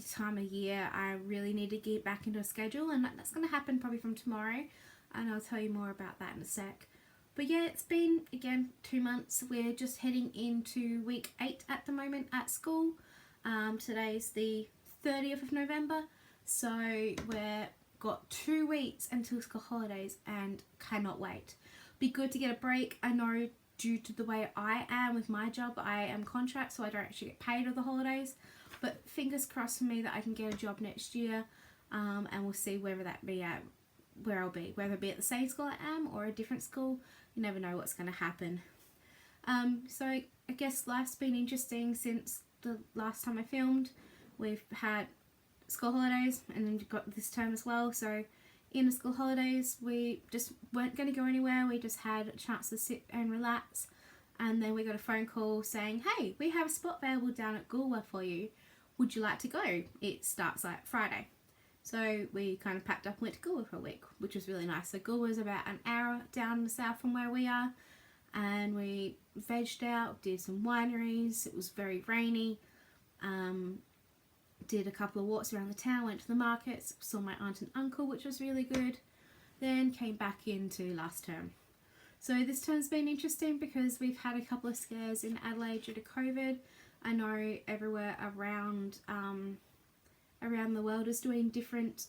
Time of year I really need to get back into a schedule, and that's going to happen probably from tomorrow, and I'll tell you more about that in a sec. But yeah, it's been again 2 months. We're just heading into week 8 at the moment at school. Today's the 30th of November, so we've got 2 weeks until school holidays and cannot wait. Be good to get a break. I know due to the way I am with my job, I am contract, so I don't actually get paid over the holidays. But fingers crossed for me that I can get a job next year, and we'll see whether that be at where I'll be, whether it be at the same school I am or a different school. You never know what's going to happen. So I guess life's been interesting since the last time I filmed. We've had school holidays, and then we've got this term as well. So in the school holidays, we just weren't going to go anywhere. We just had a chance to sit and relax, and then we got a phone call saying, hey, we have a spot available down at Goolwa for you. Would you like to go? It starts like Friday. So we kind of packed up and went to Goolwa for a week, which was really nice. So Goolwa is about an hour down the south from where we are, and we vegged out, did some wineries. It was very rainy. Did a couple of walks around the town, went to the markets, saw my aunt and uncle, which was really good. Then came back into last term. So this term's been interesting because we've had a couple of scares in Adelaide due to COVID. I know everywhere around the world is doing different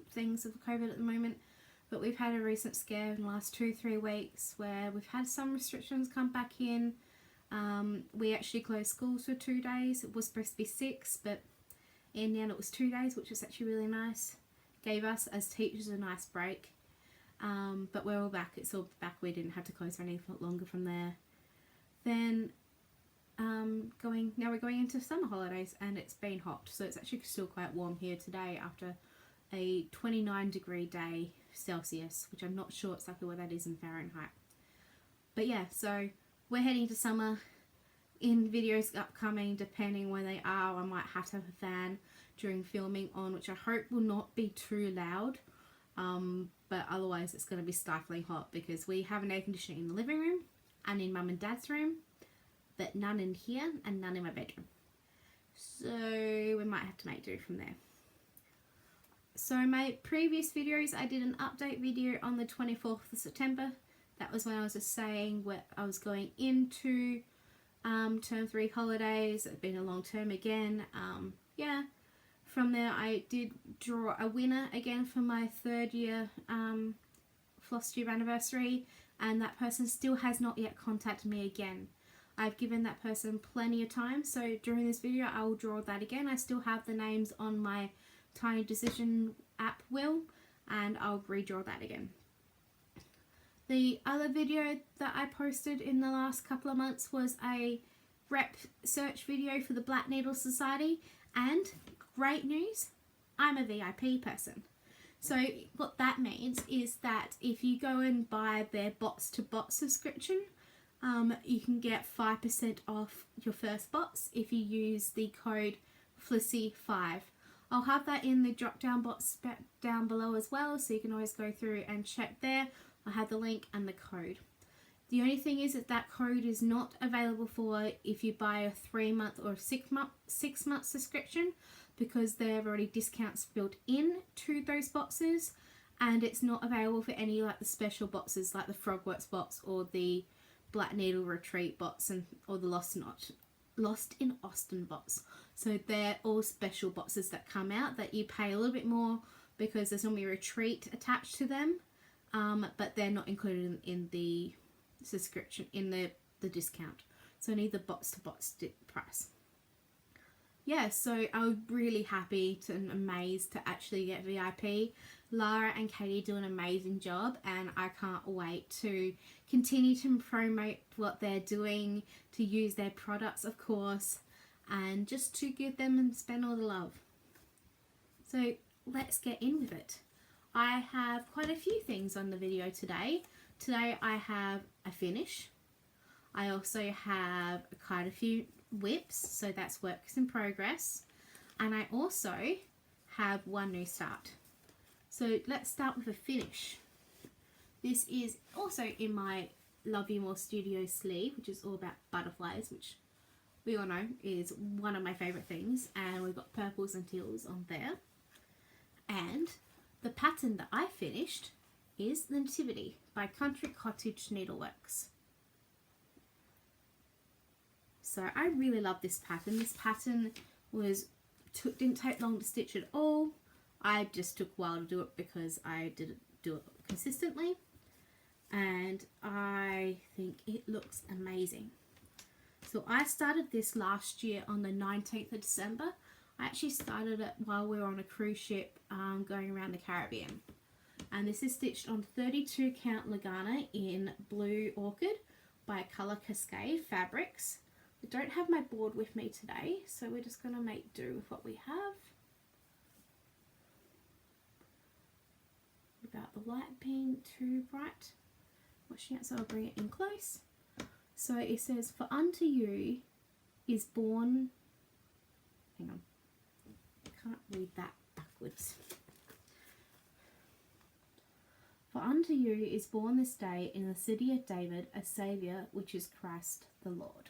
things with COVID at the moment, but we've had a recent scare in the last 2-3 weeks where we've had some restrictions come back in. We actually closed schools for 2 days. It was supposed to be 6, but in the end it was 2 days, which was actually really nice. Gave us as teachers a nice break. But we're all back. It's all back. We didn't have to close for any longer from there. Then now we're going into summer holidays, and it's been hot, so it's actually still quite warm here today after a 29-degree day Celsius, which I'm not sure exactly what that is in Fahrenheit. But yeah, so we're heading to summer. In videos upcoming, depending where they are, I might have to have a fan during filming on, which I hope will not be too loud. But otherwise it's going to be stifling hot because we have an air conditioner in the living room and in Mum and Dad's room, but none in here and none in my bedroom. So we might have to make do from there. So my previous videos, I did an update video on the 24th of September. That was when I was just saying what I was going into term 3 holidays. It's been a long term again. Yeah. From there, I did draw a winner again for my 3rd year Flosstube anniversary, and that person still has not yet contacted me again. I've given that person plenty of time, so during this video I will draw that again. I still have the names on my Tiny Decision app wheel, and I'll redraw that again. The other video that I posted in the last couple of months was a rep search video for the Black Needle Society, and great news, I'm a VIP person. So what that means is that if you go and buy their bots to bots subscription, you can get 5% off your first bots if you use the code FLISSY5. I'll have that in the drop down box down below as well, so you can always go through and check there. I have the link and the code. The only thing is that that code is not available for if you buy a 3-month or 6-month subscription, because there are already discounts built in to those boxes, and it's not available for any like the special boxes like the Frogworks box or the Black Needle Retreat box or the Lost in Austin box. So they're all special boxes that come out that you pay a little bit more because there's normally a retreat attached to them, but they're not included in the subscription, in the discount. So I need the box to box price. Yeah, so I was really happy and amazed to actually get VIP. Lara and Katie do an amazing job, and I can't wait to continue to promote what they're doing, to use their products of course, and just to give them and spend all the love. So let's get in with it. I have quite a few things on the video today. Today I have a finish. I also have quite a few whips, so that's works in progress. And I also have one new start. So let's start with a finish. This is also in my Love You More Studio sleeve, which is all about butterflies, which we all know is one of my favourite things. And we've got purples and teals on there. And the pattern that I finished is the Nativity by Cottage Needleworks. So I really love this pattern. This pattern didn't take long to stitch at all. I just took a while to do it because I didn't do it consistently. And I think it looks amazing. So I started this last year on the 19th of December. I actually started it while we were on a cruise ship going around the Caribbean. And this is stitched on 32 count Lugana in blue Orchid by Colour Cascade Fabrics. I don't have my board with me today, so we're just going to make do with what we have. Without the light being too bright. Watching it, so I'll bring it in close. So it says, for unto you is born, hang on, I can't read that backwards. For unto you is born this day in the city of David a Saviour, which is Christ the Lord.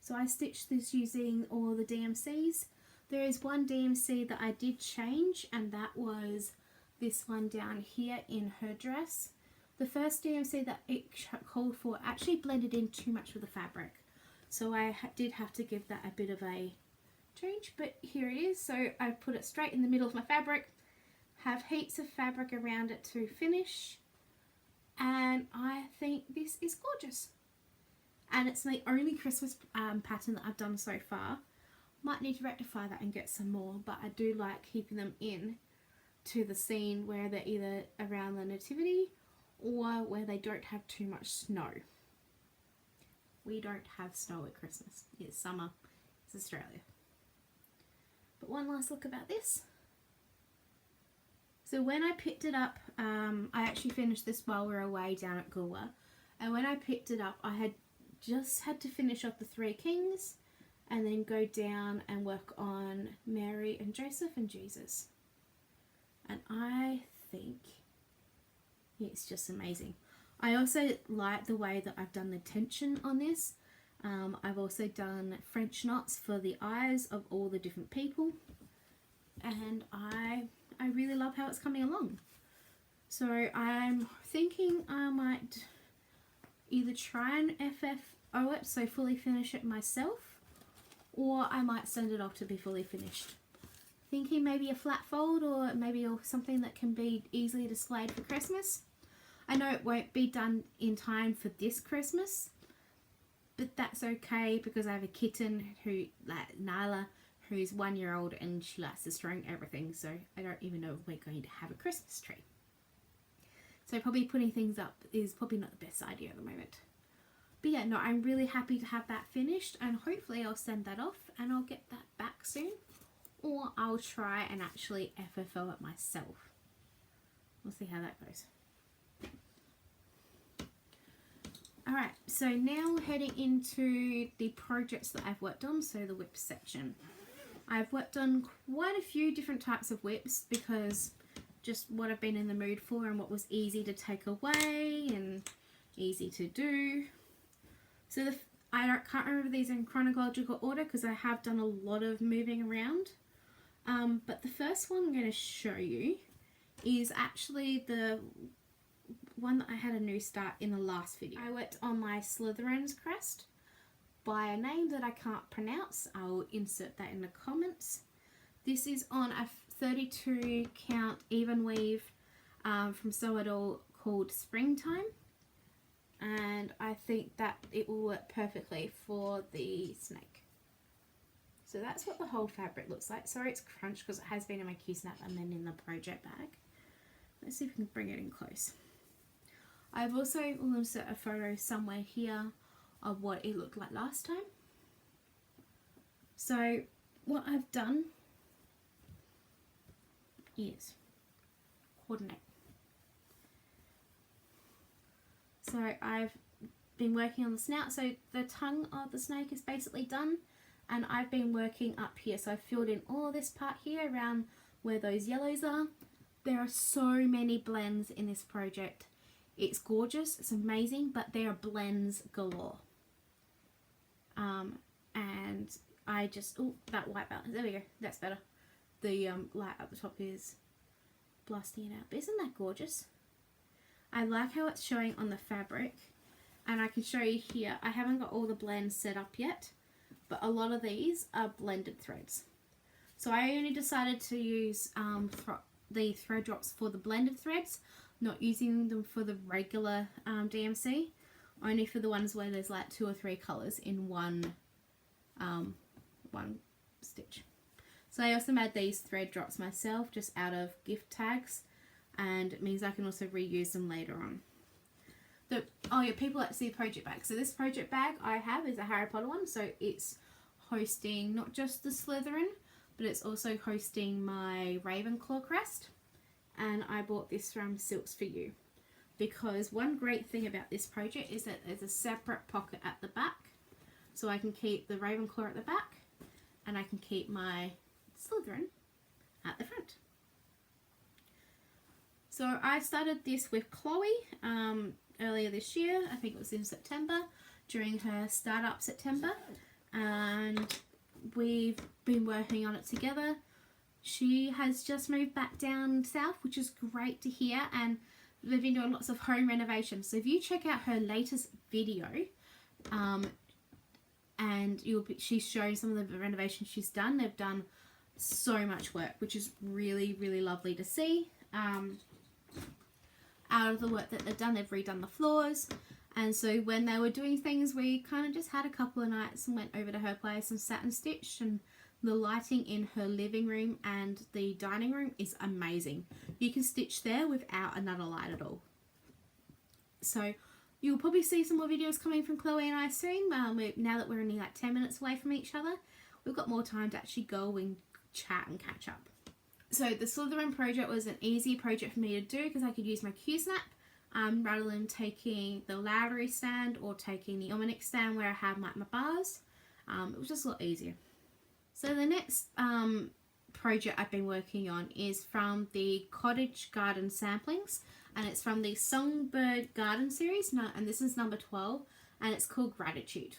So I stitched this using all the DMCs. There is one DMC that I did change, and that was this one down here in her dress. The first DMC that it called for actually blended in too much with the fabric. So I did have to give that a bit of a change, but here it is. So I put it straight in the middle of my fabric, have heaps of fabric around it to finish, and I think this is gorgeous. And it's the only Christmas pattern that I've done so far. Might need to rectify that and get some more, but I do like keeping them in to the scene where they're either around the Nativity or where they don't have too much snow. We don't have snow at Christmas. It's summer. It's Australia. But one last look about this. So when I picked it up, I actually finished this while we were away down at Goolwa. And when I picked it up, I had just had to finish off the Three Kings and then go down and work on Mary and Joseph and Jesus. And I think it's just amazing. I also like the way that I've done the tension on this. I've also done French knots for the eyes of all the different people. And I really love how it's coming along. So I'm thinking I might either try and FFO it, so fully finish it myself, or I might send it off to be fully finished. Thinking maybe a flat fold, or maybe something that can be easily displayed for Christmas. I know it won't be done in time for this Christmas, but that's okay because I have a kitten who, like Nyla, who's 1 year old and she likes destroying everything, so I don't even know if we're going to have a Christmas tree. So probably putting things up is probably not the best idea at the moment. But yeah, no, I'm really happy to have that finished, and hopefully I'll send that off and I'll get that back soon. Or I'll try and actually FFO it myself. We'll see how that goes. Alright, so now heading into the projects that I've worked on, so the whip section. I've worked on quite a few different types of whips because just what I've been in the mood for and what was easy to take away and easy to do. So I can't remember these in chronological order because I have done a lot of moving around. But the first one I'm going to show you is actually the one that I had a new start in the last video. I worked on my Slytherin's crest by a name that I can't pronounce. I'll insert that in the comments. This is on a 32 count Evenweave from Sewitall called Springtime, and I think that it will work perfectly for the snake. So that's what the whole fabric looks like. Sorry it's crunched because it has been in my Q-snap and then in the project bag. Let's see if we can bring it in close. I've also insert a photo somewhere here of what it looked like last time. So what I've done is coordinate. So I've been working on the snout. So the tongue of the snake is basically done. and I've been working up here. So I filled in all this part here around where those yellows are. There are so many blends in this project. It's gorgeous, it's amazing, but there are blends galore. And I just, oh, that white balance, there we go, that's better. The light up the top is blasting it out. But isn't that gorgeous? I like how it's showing on the fabric, and I can show you here. I haven't got all the blends set up yet, but a lot of these are blended threads. So I only decided to use the thread drops for the blended threads, not using them for the regular DMC, only for the ones where there's like 2 or 3 colours in one stitch. So I also made these thread drops myself just out of gift tags, and it means I can also reuse them later on. Oh yeah, people like to see the project bag. So this project bag I have is a Harry Potter one, so it's hosting not just the Slytherin, but it's also hosting my Ravenclaw crest. And I bought this from Silks for You, because one great thing about this project is that there's a separate pocket at the back, so I can keep the Ravenclaw at the back and I can keep my Slytherin at the front. So I started this with Chloe earlier this year. I think it was in September, during her startup September, and we've been working on it together. She has just moved back down south, which is great to hear, and they've been doing lots of home renovations. So if you check out her latest video, and she's showing some of the renovations she's done. They've done so much work, which is really, really lovely to see. Out of the work that they've done, they've redone the floors, and so when they were doing things, we kind of just had a couple of nights and went over to her place and sat and stitched. And the lighting in her living room and the dining room is amazing. You can stitch there without another light at all. So you'll probably see some more videos coming from Chloe and I soon. Now that we're only like 10 minutes away from each other, we've got more time to actually go and chat and catch up. So the Slytherin project was an easy project for me to do because I could use my Q-snap rather than taking the Lowry stand or taking the Omnic stand where I have my bars. It was just a lot easier. So the next project I've been working on is from the Cottage Garden Samplings, and it's from the Songbird Garden series, and this is number 12, and it's called Gratitude.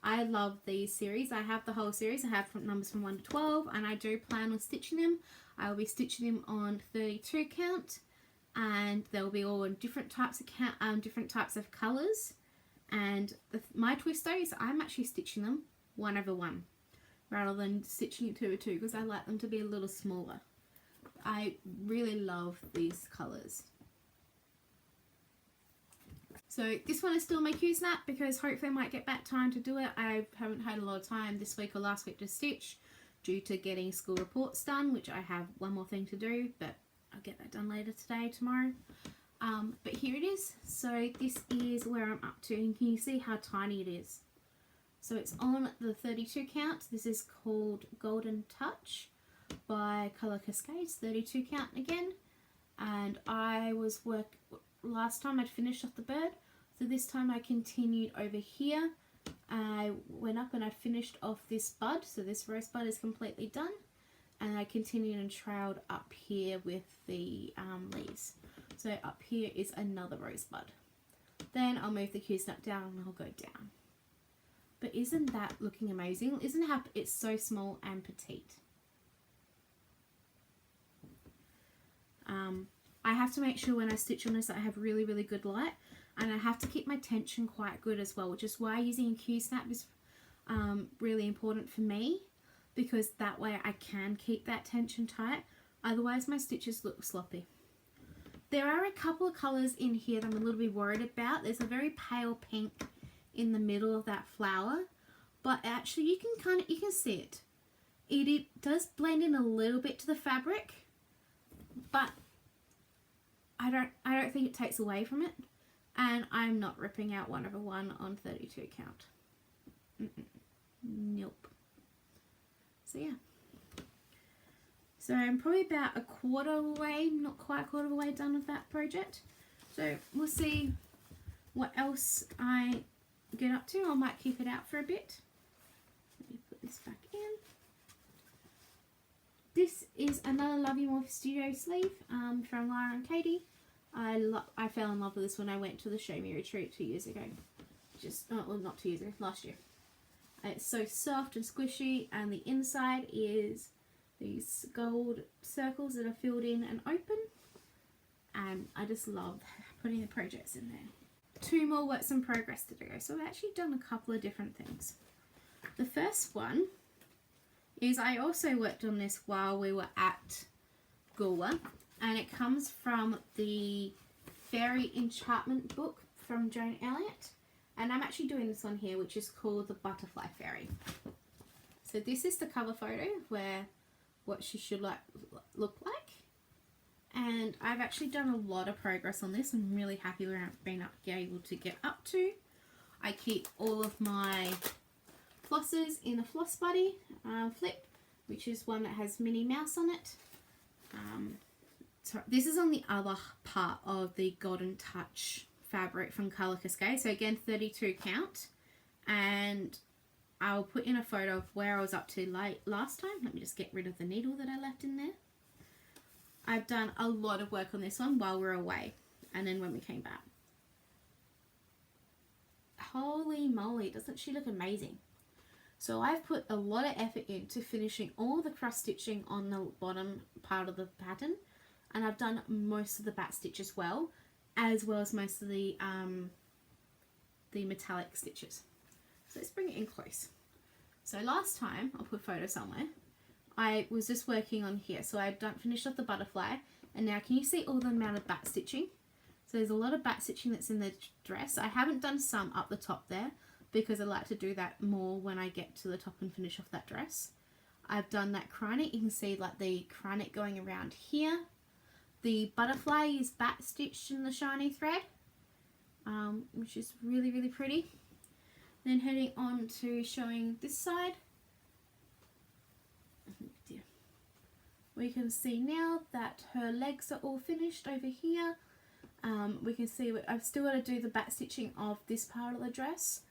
I love these series. I have the whole series. I have numbers from 1 to 12, and I do plan on stitching them. I will be stitching them on 32 count, and they'll be all in different types of colours. And my twist though is I'm actually stitching them 1/1 rather than stitching it 2/2 because I like them to be a little smaller. I really love these colours. So this one is still my Q-snap because hopefully I might get back time to do it. I haven't had a lot of time this week or last week to stitch due to getting school reports done, which I have one more thing to do, but I'll get that done later today, tomorrow. But here it is. So this is where I'm up to, and can you see how tiny it is? So it's on the 32 count. This is called Golden Touch by Colour Cascade, 32 count again. And last time I'd finished off the bird, so this time I continued over here. I went up and I finished off this bud, so this rose bud is completely done. And I continued and trailed up here with the leaves. So up here is another rosebud. Then I'll move the Q-snap down and I'll go down. But isn't that looking amazing? Isn't how it's so small and petite? I have to make sure when I stitch on this that I have really, really good light, and I have to keep my tension quite good as well, which is why using a Q-snap is really important for me, because that way I can keep that tension tight. Otherwise my stitches look sloppy. There are a couple of colours in here that I'm a little bit worried about. There's a very pale pink in the middle of that flower, but actually you can see it. It does blend in a little bit to the fabric, but I don't think it takes away from it, and I'm not ripping out 1/1 on 32 count. Nope. So yeah. So I'm probably about a quarter away, not quite a quarter of the way done with that project. So we'll see what else I get up to. I might keep it out for a bit. Let me put this back in. This is another Love You More Studio sleeve from Lyra and Katie. I fell in love with this when I went to the Show Me retreat 2 years ago. Well, not 2 years ago, last year. It's so soft and squishy, and the inside is these gold circles that are filled in and open. And I just love putting the projects in there. 2 more works in progress to do. So I've actually done a couple of different things. The first one is I also worked on this while we were at Gula, and it comes from the Fairy Enchantment book from Joan Elliott, and I'm actually doing this one here, which is called the Butterfly Fairy. So this is the cover photo where what she should look like, and I've actually done a lot of progress on this. I'm really happy where I've been able to get up to. I keep all of my flosses in a floss buddy flip, which is one that has Minnie Mouse on it. So this is on the other part of the Golden Touch fabric from Colour Cascade. So again, 32 count, and I'll put in a photo of where I was up to last time. Let me just get rid of the needle that I left in there. I've done a lot of work on this one while we were away, and then when we came back. Holy moly, doesn't she look amazing? So I've put a lot of effort into finishing all the cross stitching on the bottom part of the pattern, and I've done most of the back stitch as well as most of the metallic stitches. So let's bring it in close. So last time, I'll put a photo somewhere, I was just working on here. So I've finished off the butterfly, and now can you see all the amount of back stitching? So there's a lot of back stitching that's in the dress. I haven't done some up the top there because I like to do that more when I get to the top and finish off that dress. I've done that crynet. You can see like the crynet going around here. The butterfly is back stitched in the shiny thread, which is really, really pretty. Then heading on to showing this side. Oh dear. We can see now that her legs are all finished over here. We can see I've still got to do the back stitching of this part of the dress.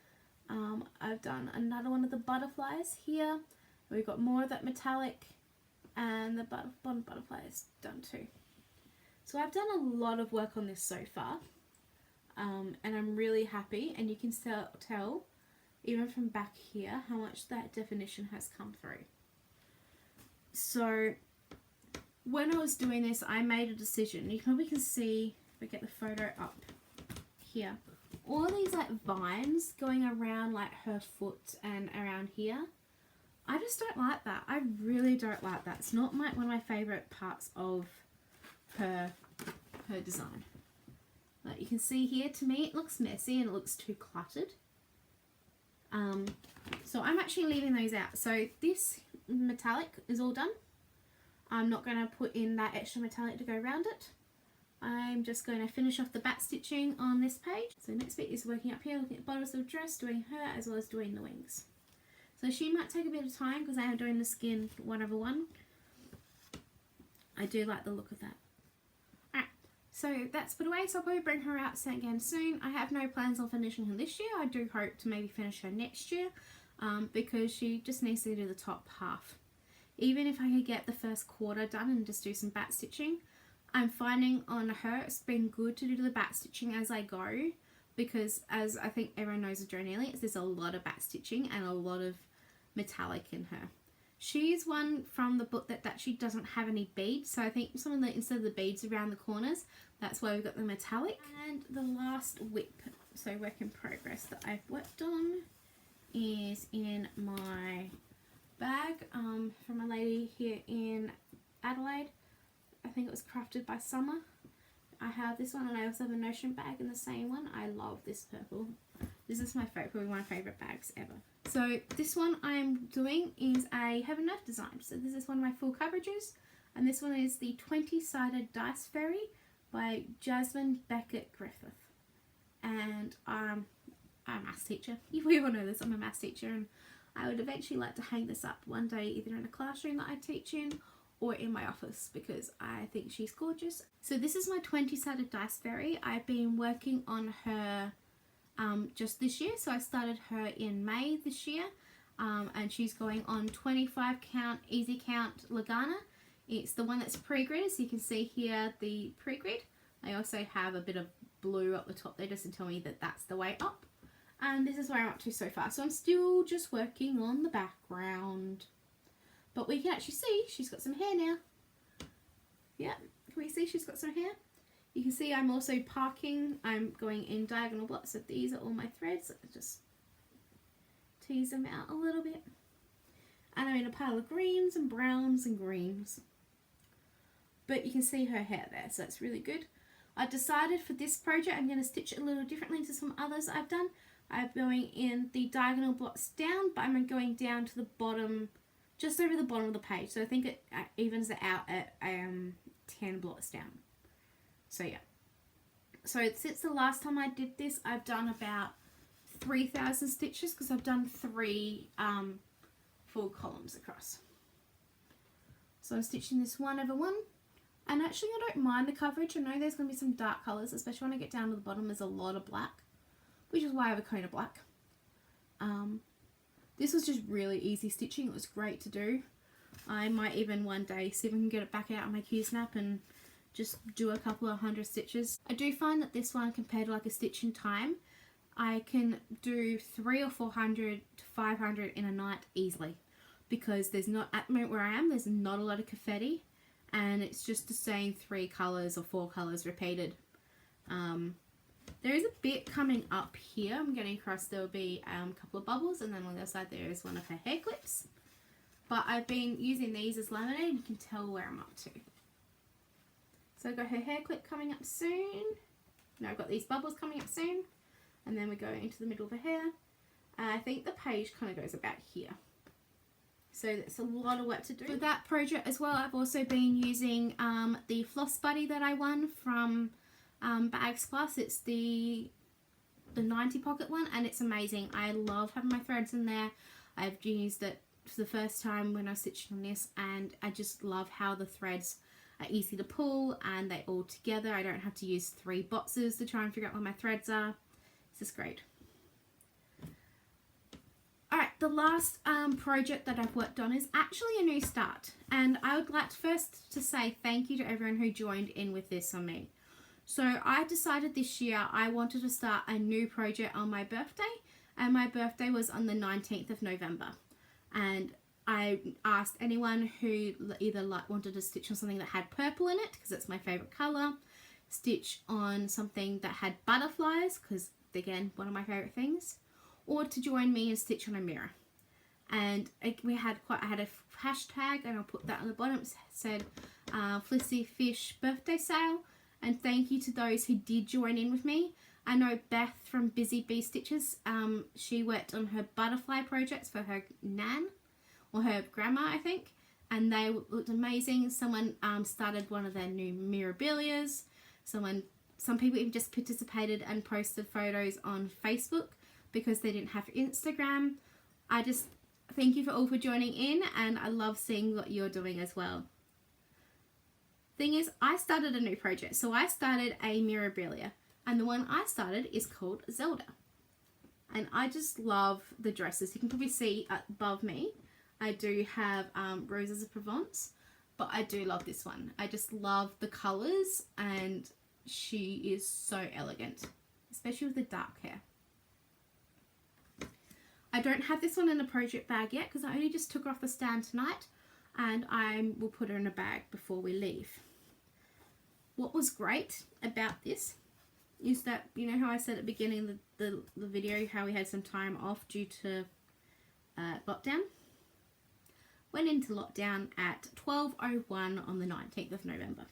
I've done another one of the butterflies here. We've got more of that metallic, and the bottom butterfly is done too. So I've done a lot of work on this so far, and I'm really happy, and you can tell even from back here how much that definition has come through. So when I was doing this, I made a decision. You probably can see, if I get the photo up here, all these like vines going around like her foot and around here. I just don't like that. I really don't like that. It's not one of my favourite parts of her design. Like you can see here, to me it looks messy and it looks too cluttered. So I'm actually leaving those out. So this metallic is all done. I'm not going to put in that extra metallic to go around it. I'm just going to finish off the back stitching on this page. So next bit is working up here, looking at bodice of the dress, doing her as well as doing the wings. So she might take a bit of time because I am doing the skin one over one. I do like the look of that. Alright, so that's put away, so I'll probably bring her out again soon. I have no plans on finishing her this year. I do hope to maybe finish her next year because she just needs to do the top half. Even if I could get the first quarter done and just do some back stitching, I'm finding on her it's been good to do the back stitching as I go, because as I think everyone knows with Joan Elliott, there's a lot of back stitching and a lot of metallic in her. She's one from the book that actually doesn't have any beads, so I think some of the, instead of the beads around the corners, that's why we've got the metallic. And the last whip, so work in progress that I've worked on, is in my bag from a lady here in Adelaide. I think it was crafted by Summer. I have this one, and I also have a Notion bag in the same one. I love this purple. This is my favourite, probably one of my favourite bags ever. So this one I'm doing is a Heaven Earth design. So this is one of my full coverages, and this one is the 20-sided Dice Fairy by Jasmine Beckett-Griffith. And I'm a maths teacher. We all know this. I'm a maths teacher, and I would eventually like to hang this up one day, either in a classroom that I teach in or in my office, because I think she's gorgeous. So this is my 20-sided Dice Fairy. I've been working on her just this year. So I started her in May this year, and she's going on 25 count, easy count Lugana. It's the one that's pre-grid, so you can see here the pre-grid. I also have a bit of blue up the top there just to tell me that that's the way up. And this is where I'm up to so far. So I'm still just working on the background. But we can actually see she's got some hair now. Yeah, can we see she's got some hair? You can see I'm also parking. I'm going in diagonal blocks. So these are all my threads. Let's just tease them out a little bit. And I'm in a pile of greens and browns and greens. But you can see her hair there, so that's really good. I decided for this project I'm going to stitch it a little differently to some others I've done. I'm going in the diagonal blocks down, but I'm going down to the bottom, just over the bottom of the page. So I think it evens it out at 10 blocks down. So yeah. So since the last time I did this, I've done about 3,000 stitches because I've done 3 full columns across. So I'm stitching this 1 over 1. And actually I don't mind the coverage. I know there's going to be some dark colours, especially when I get down to the bottom. There's a lot of black, which is why I have a cone of black. This was just really easy stitching. It was great to do. I might even one day see if I can get it back out on my Q-snap and just do a couple of 100 stitches. I do find that this one, compared to like a stitch in time, I can do 300 or 400 to 500 in a night easily, because there's not, at the moment where I am, there's not a lot of confetti. And it's just the same 3 colours or 4 colours repeated. There is a bit coming up here. I'm getting across, there will be a couple of bubbles, and then on the other side there is one of her hair clips. But I've been using these as laminate, and you can tell where I'm up to. So I've got her hair clip coming up soon. No, I've got these bubbles coming up soon. And then we go into the middle of her hair. I think the page kind of goes about here. So it's a lot of work to do. For that project as well, I've also been using the Floss Buddy that I won from Bags Plus. It's the 90 pocket one, and it's amazing. I love having my threads in there. I've used it for the first time when I was stitching on this, and I just love how the threads are easy to pull and they're all together. I don't have to use 3 boxes to try and figure out where my threads are. This is great. Alright, the last project that I've worked on is actually a new start, and I would like first to say thank you to everyone who joined in with this on me. So I decided this year I wanted to start a new project on my birthday, and my birthday was on the 19th of November, and I asked anyone who either wanted to stitch on something that had purple in it, because it's my favourite colour, stitch on something that had butterflies, because again, one of my favourite things, or to join me and stitch on a mirror. And I had a hashtag, and I'll put that on the bottom. It said Flissy Fish birthday sale, and thank you to those who did join in with me. I know Beth from Busy Bee Stitches, she worked on her butterfly projects for her nan, or her grandma I think, and they looked amazing. Someone started one of their new Mirabilias. Some people even just participated and posted photos on Facebook because they didn't have Instagram. I just thank you all for joining in, and I love seeing what you're doing as well. Thing is, I started a new project, so I started a Mirabilia, and the one I started is called Zelda. And I just love the dresses. You can probably see above me, I do have Roses of Provence, but I do love this one. I just love the colours, and she is so elegant, especially with the dark hair. I don't have this one in a project bag yet because I only just took her off the stand tonight, and I will put her in a bag before we leave. What was great about this is that, you know how I said at the beginning of the video how we had some time off due to lockdown? Went into lockdown at 12:01 on the 19th of November.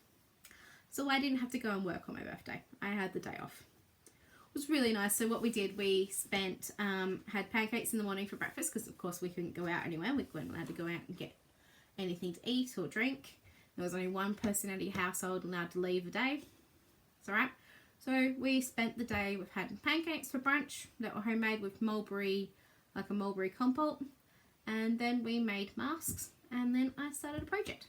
So I didn't have to go and work on my birthday. I had the day off. It was really nice. So what we did, we spent, had pancakes in the morning for breakfast because of course we couldn't go out anywhere. We weren't allowed to go out and get anything to eat or drink. There was only one person out of your household allowed to leave a day. It's alright. So we spent the day, we've had pancakes for brunch that were homemade with mulberry, like a mulberry compote. And then we made masks, and then I started a project.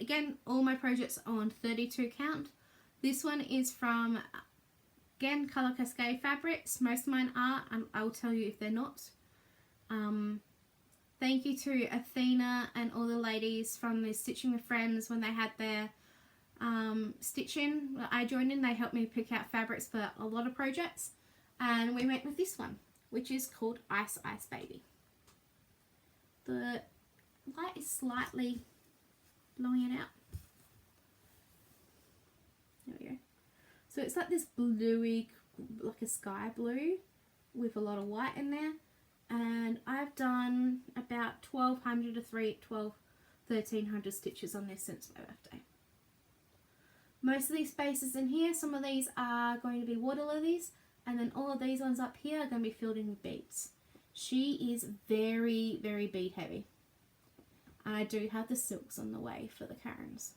Again, all my projects are on 32 count. This one is from, again, Colour Cascade Fabrics. Most of mine are, and I'll tell you if they're not. Thank you to Athena and all the ladies from the Stitching with Friends when they had their stitching. I joined in, they helped me pick out fabrics for a lot of projects, and we went with this one, which is called Ice Ice Baby. The light is slightly blowing it out. There we go. So it's like this bluey, like a sky blue with a lot of white in there. And I've done about 1,200 to 1,300 stitches on this since my birthday. Most of these spaces in here, some of these are going to be water lilies, and then all of these ones up here are going to be filled in with beads. She is very, very bead heavy. And I do have the silks on the way for the Karens.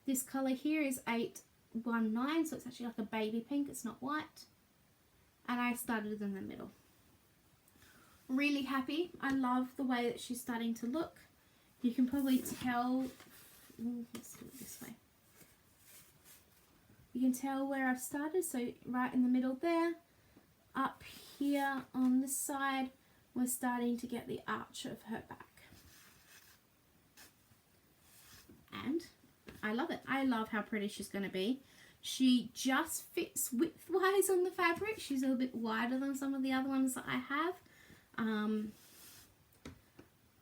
This colour here is 819, so it's actually like a baby pink, it's not white. And I started in the middle. Really happy. I love the way that she's starting to look. You can probably tell, let's do it this way. You can tell where I've started, so right in the middle there. Up here on this side, we're starting to get the arch of her back. And I love it. I love how pretty she's going to be. She just fits width-wise on the fabric. She's a little bit wider than some of the other ones that I have.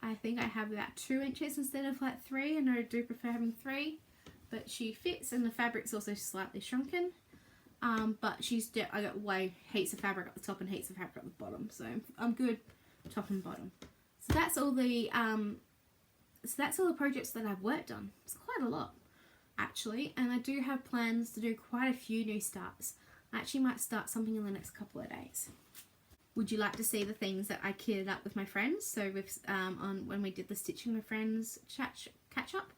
I think I have about 2 inches instead of like 3, and I do prefer having 3. But she fits, and the fabric's also slightly shrunken. But I got heaps of fabric at the top and heaps of fabric at the bottom, so I'm good top and bottom. So that's all the projects that I've worked on. It's quite a lot, actually, and I do have plans to do quite a few new starts. I actually might start something in the next couple of days. Would you like to see the things that I kitted up with my friends? So with on when we did the Stitching with Friends catch up?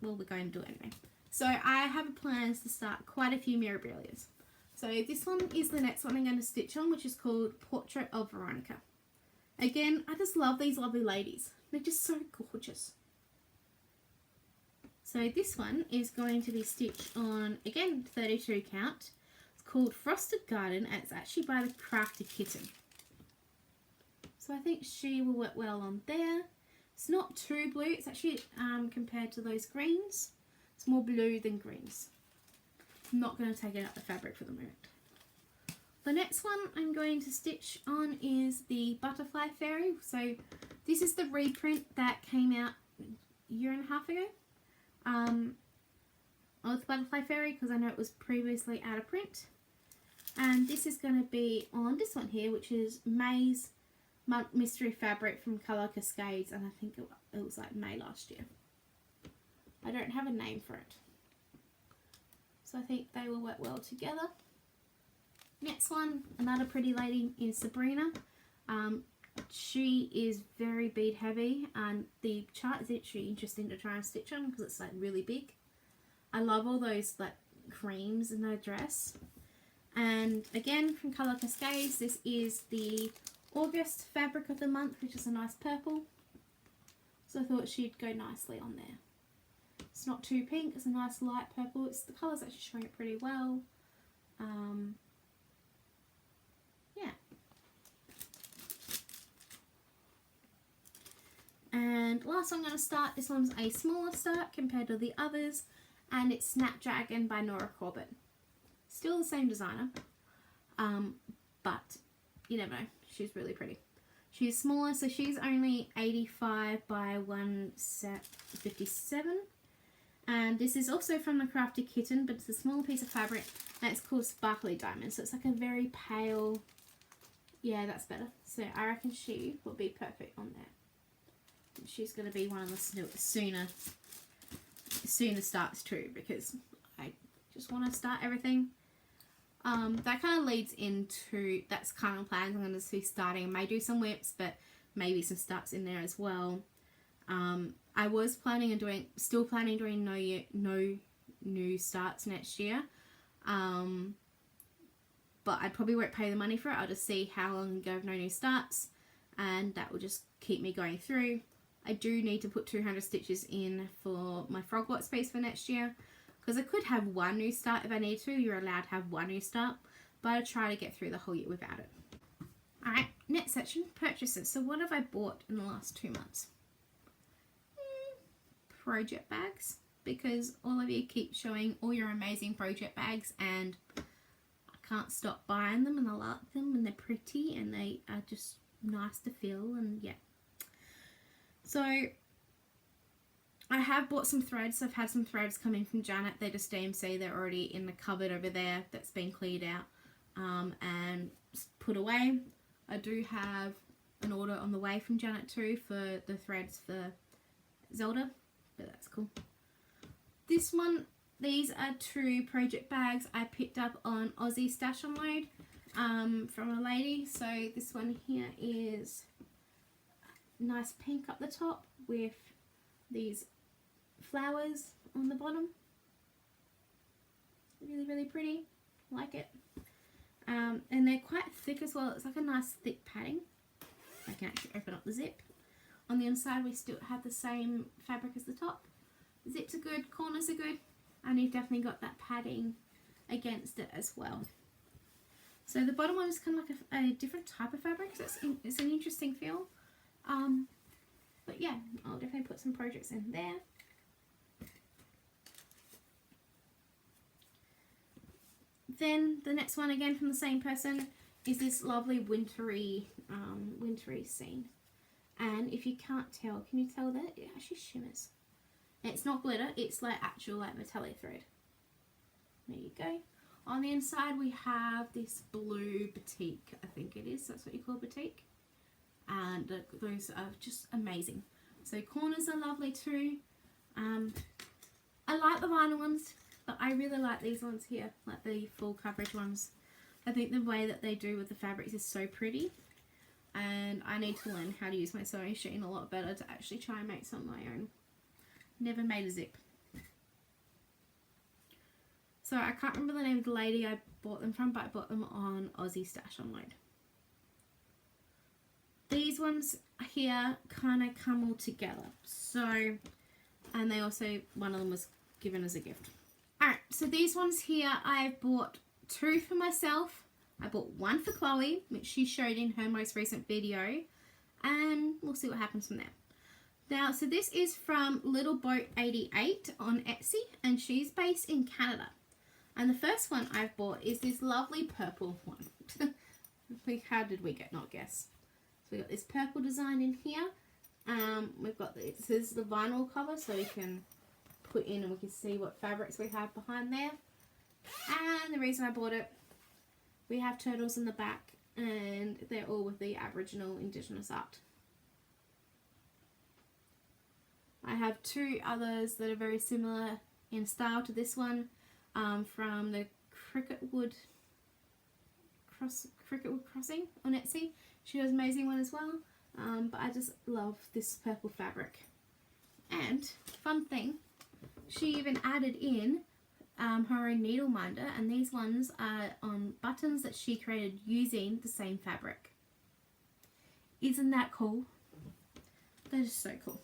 Well, we're going to do it anyway. So I have plans to start quite a few Mirabilias. So this one is the next one I'm going to stitch on, which is called Portrait of Veronica. Again, I just love these lovely ladies. They're just so gorgeous. So this one is going to be stitched on, again, 32 count. Called Frosted Garden, and it's actually by the Crafty Kitten. So I think she will work well on there. It's not too blue, it's actually compared to those greens, it's more blue than greens. I'm not going to take it out the fabric for the moment. The next one I'm going to stitch on is the Butterfly Fairy. So this is the reprint that came out a year and a half ago of the Butterfly Fairy, because I know it was previously out of print. And this is going to be on this one here, which is May's Mystery Fabric from Colour Cascades, and I think it was like May last year. I don't have a name for it, so I think they will work well together. Next one, another pretty lady, is Sabrina. She is very bead heavy, and the chart is actually interesting to try and stitch on because it's like really big. I love all those like creams in her dress. And again, from Colour Cascades, this is the August fabric of the month, which is a nice purple. So I thought she'd go nicely on there. It's not too pink, it's a nice light purple. The colour's actually showing it pretty well. Yeah. And last one I'm going to start, this one's a smaller start compared to the others, and it's Snapdragon by Nora Corbett. Still the same designer, but you never know, she's really pretty. She's smaller, so she's only 85 by 157, and this is also from the Crafty Kitten, but it's a smaller piece of fabric, and it's called Sparkly Diamond, so it's like a very pale, yeah, that's better. So I reckon she will be perfect on there. She's going to be one of the sooner starts too, because I just want to start everything. That kind of leads into, that's kind of plans I'm going to be starting. I may do some whips, but maybe some starts in there as well. I was planning on still planning on doing no new starts next year. But I probably won't pay the money for it. I'll just see how long I go with no new starts, and that will just keep me going through. I do need to put 200 stitches in for my Frogwatch piece for next year, because I could have one new start if I need to. You're allowed to have one new start, but I try to get through the whole year without it. Alright, next section, purchases. So what have I bought in the last 2 months? Project bags, because all of you keep showing all your amazing project bags and I can't stop buying them, and I like them and they're pretty and they are just nice to feel, and yeah. So I have bought some threads. I've had some threads coming from Janet. They're just DMC. They're already in the cupboard over there that's been cleared out and put away. I do have an order on the way from Janet too for the threads for Zelda, but that's cool. This one, these are 2 project bags I picked up on Aussie Stash Unload from a lady. So this one here is nice pink up the top with these flowers on the bottom. Really, really pretty. Like it. And they're quite thick as well. It's like a nice thick padding. I can actually open up the zip. On the inside we still have the same fabric as the top. Zips are good, corners are good, and you've definitely got that padding against it as well. So the bottom one is kind of like a different type of fabric, so it's an interesting feel. But yeah, I'll definitely put some projects in there. Then the next one, again from the same person, is this lovely wintry scene. And if you can't tell, can you tell that? It actually shimmers. And it's not glitter, it's like actual like metallic thread. There you go. On the inside we have this blue batik, I think it is, that's what you call batik. And those are just amazing. So corners are lovely too. I like the vinyl ones, but I really like these ones here, like the full coverage ones. I think the way that they do with the fabrics is so pretty, and I need to learn how to use my sewing machine a lot better to actually try and make some of my own. Never made a zip. So I can't remember the name of the lady I bought them from, but I bought them on Aussie Stash Unload. These ones here kind of come all together. So, and they also, one of them was given as a gift. Alright, so these ones here I've bought 2 for myself. I bought 1 for Chloe, which she showed in her most recent video, and we'll see what happens from there. Now, so this is from Little Boat 88 on Etsy, and she's based in Canada. And the first one I've bought is this lovely purple one. How did we not guess? So we got this purple design in here. We've got this is the vinyl cover, so we can put in and we can see what fabrics we have behind there. And the reason I bought it, we have turtles in the back, and they're all with the Aboriginal Indigenous art. I have 2 others that are very similar in style to this one, from the Cricketwood Crossing on Etsy. She has an amazing one as well, but I just love this purple fabric. And fun thing, she even added in her own needle minder, and these ones are on buttons that she created using the same fabric. Isn't that cool? That is so cool.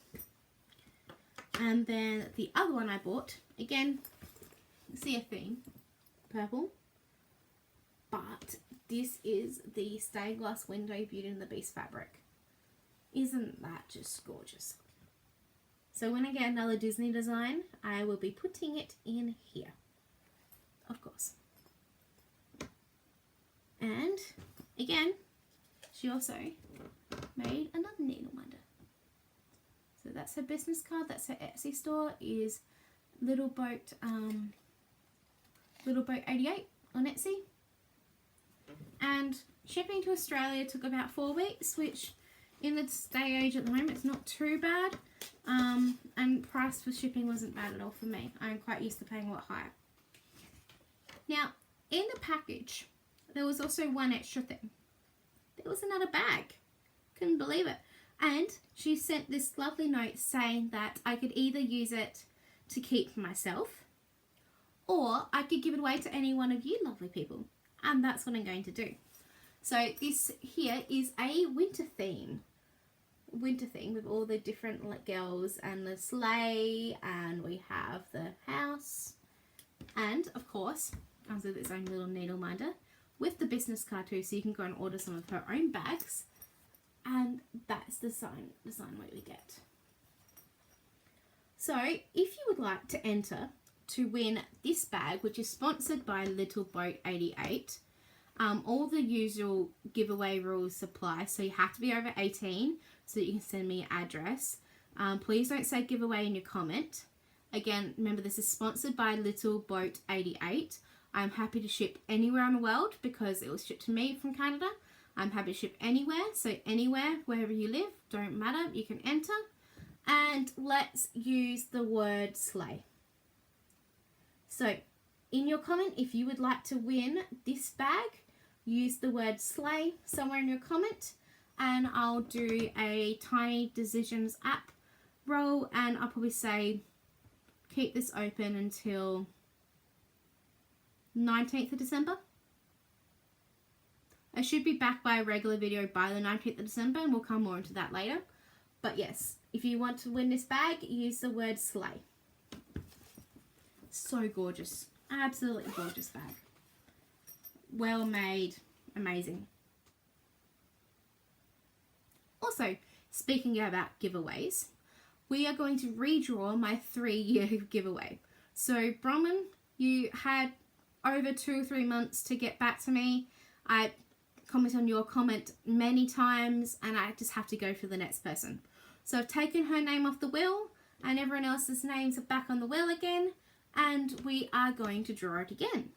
And then the other one I bought, again, see a theme, purple, but this is the stained glass window Beauty and the Beast fabric. Isn't that just gorgeous? So when I get another Disney design, I will be putting it in here, of course. And again, she also made another needle minder. So that's her business card. That's her Etsy store. Is Little Boat 88 on Etsy. And shipping to Australia took about 4 weeks, which in the day age at the moment is not too bad. And price for shipping wasn't bad at all for me. I'm quite used to paying a lot higher. Now, in the package, there was also one extra thing. There was another bag. Couldn't believe it. And she sent this lovely note saying that I could either use it to keep for myself, or I could give it away to any one of you lovely people. And that's what I'm going to do. So this here is a winter theme. winter thing with all the different like girls and the sleigh, and we have the house, and of course comes with its own little needle minder with the business card too, so you can go and order some of her own bags. And that's the sign weight we get. So if you would like to enter to win this bag, which is sponsored by Little Boat 88, all the usual giveaway rules apply. So you have to be over 18 so that you can send me your address. Please don't say giveaway in your comment. Again, remember this is sponsored by Little Boat 88. I'm happy to ship anywhere in the world because it was shipped to me from Canada. I'm happy to ship anywhere, so anywhere, wherever you live, don't matter, you can enter. And let's use the word sleigh. So in your comment, if you would like to win this bag, use the word sleigh somewhere in your comment, and I'll do a Tiny Decisions app roll, and I'll probably say keep this open until 19th of December. I should be back by a regular video by the 19th of December, and we'll come more into that later. But yes, if you want to win this bag, use the word sleigh. So gorgeous. Absolutely gorgeous bag. Well made. Amazing. Also, speaking about giveaways, we are going to redraw my 3-year giveaway. So, Bronwyn, you had over 2 or 3 months to get back to me. I comment on your comment many times, and I just have to go for the next person. So I've taken her name off the wheel, and everyone else's names are back on the wheel again, and we are going to draw it again.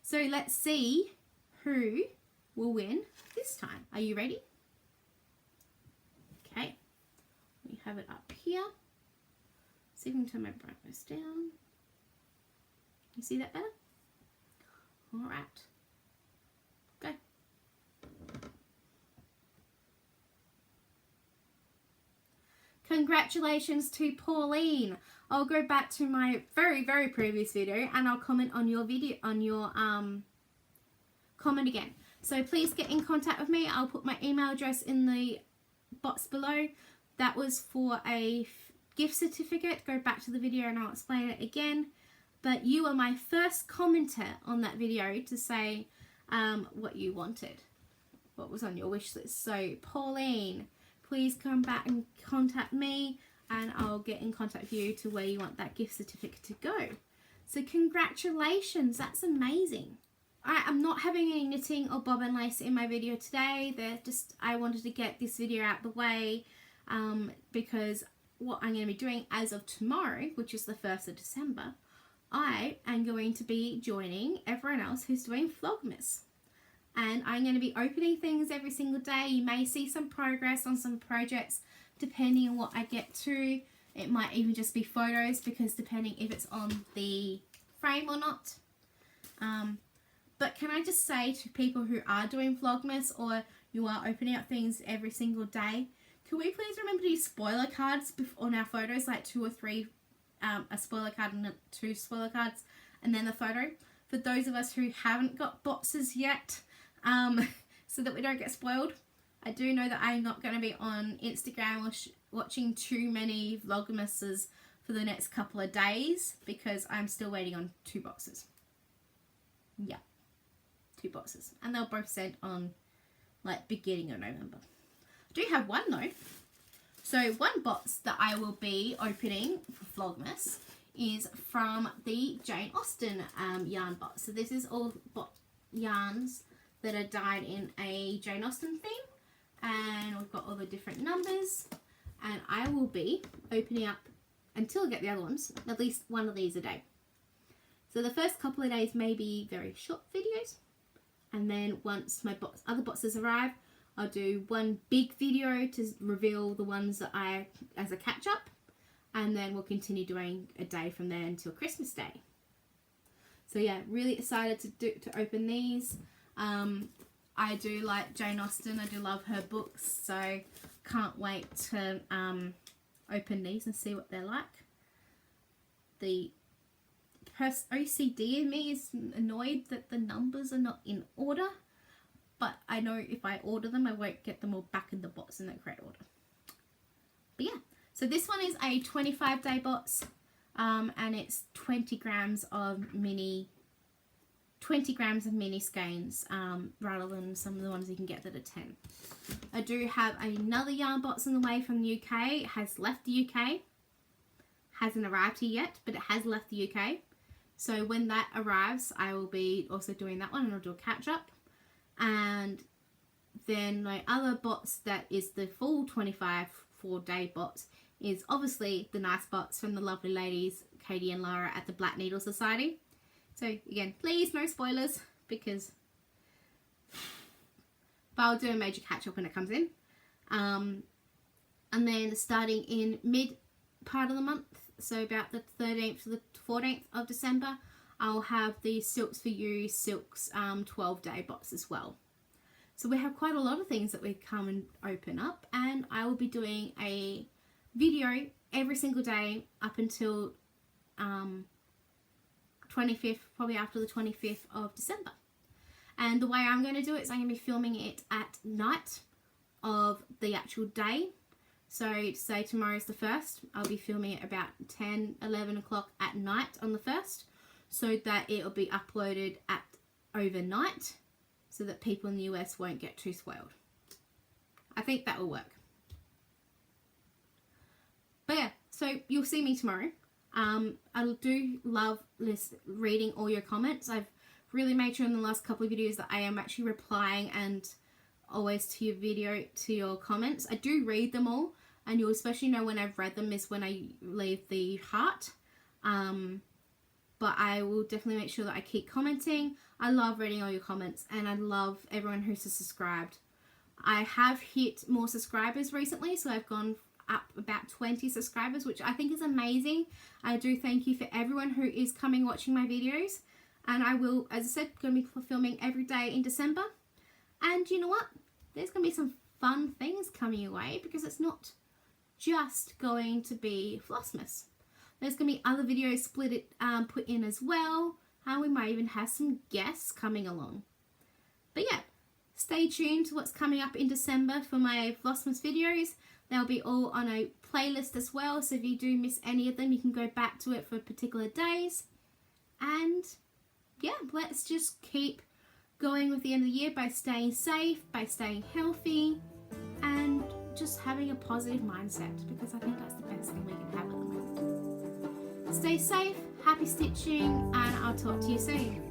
So let's see who will win this time. Are you ready? Okay, we have it up here. See if I can turn my brightness down. You see that better? All right. Go. Congratulations to Pauline. I'll go back to my very previous video and I'll comment on your video, on your comment again. So please get in contact with me. I'll put my email address in the box below. That was for a gift certificate. Go back to the video and I'll explain it again. But you were my first commenter on that video to say what you wanted, what was on your wish list. So Pauline, please come back and contact me and I'll get in contact with you to where you want that gift certificate to go. So congratulations, that's amazing. I'm not having any knitting or bobbin lace in my video today. I wanted to get this video out the way because what I'm going to be doing as of tomorrow, which is the 1st of December, I am going to be joining everyone else who's doing Vlogmas. And I'm going to be opening things every single day. You may see some progress on some projects depending on what I get to. It might even just be photos because depending if it's on the frame or not. But can I just say to people who are doing Vlogmas or you are opening up things every single day, can we please remember to use spoiler cards on our photos, like 2 or 3, a spoiler card and 2 spoiler cards, and then the photo. For those of us who haven't got boxes yet, so that we don't get spoiled. I do know that I'm not going to be on Instagram or watching too many Vlogmases for the next couple of days because I'm still waiting on 2 boxes. Yeah, 2 boxes. And they'll both sent on like beginning of November. I do have one though. So one box that I will be opening for Vlogmas is from the Jane Austen yarn box. So this is all yarns that are dyed in a Jane Austen theme, and we've got all the different numbers, and I will be opening up until I get the other ones, at least one of these a day. So the first couple of days may be very short videos, and then once my other boxes arrive, I'll do one big video to reveal the ones that as a catch up, and then we'll continue doing a day from there until Christmas Day. So yeah, really excited to open these. I do like Jane Austen. I do love her books, so can't wait to open these and see what they're like. The OCD in me is annoyed that the numbers are not in order, but I know if I order them, I won't get them all back in the box in the correct order. But yeah, so this one is a 25-day box, and it's 20 grams of mini skeins, rather than some of the ones you can get that are 10. I do have another yarn box on the way from the UK. It has left the UK. Hasn't arrived here yet, but it has left the UK. So when that arrives, I will be also doing that one, and I'll do a catch up. And then my other box that is the full 25 4-day box is obviously the nice box from the lovely ladies Katie and Lara at the Black Needle Society. So again, please no spoilers, but I'll do a major catch up when it comes in. And then starting in mid part of the month, so about the 13th to the 14th of December, I'll have the Silks for You Silks 12-day box as well. So we have quite a lot of things that we come and open up, and I will be doing a video every single day up until 25th, probably after the 25th of December. And the way I'm going to do it is I'm going to be filming it at night of the actual day. So say tomorrow's the 1st, I'll be filming it about 10, 11 o'clock at night on the 1st, so that it'll be uploaded at overnight, so that people in the US won't get too spoiled. I think that will work. But yeah, so you'll see me tomorrow. I do love reading all your comments. I've really made sure in the last couple of videos that I am actually replying and always to your comments. I do read them all, and you'll especially know when I've read them is when I leave the heart. But I will definitely make sure that I keep commenting. I love reading all your comments, and I love everyone who's subscribed. I have hit more subscribers recently, so I've gone up about 20 subscribers, which I think is amazing. I do thank you for everyone who is coming watching my videos, and I will, as I said, going to be filming every day in December. And you know what? There's going to be some fun things coming your way, because it's not just going to be Flossmas. There's going to be other videos put in as well, and we might even have some guests coming along. But yeah, stay tuned to what's coming up in December for my Flossmas videos. They'll be all on a playlist as well, so if you do miss any of them, you can go back to it for particular days. And yeah, let's just keep going with the end of the year by staying safe, by staying healthy, and just having a positive mindset, because I think that's the best thing we can have at the moment. Stay safe, happy stitching, and I'll talk to you soon.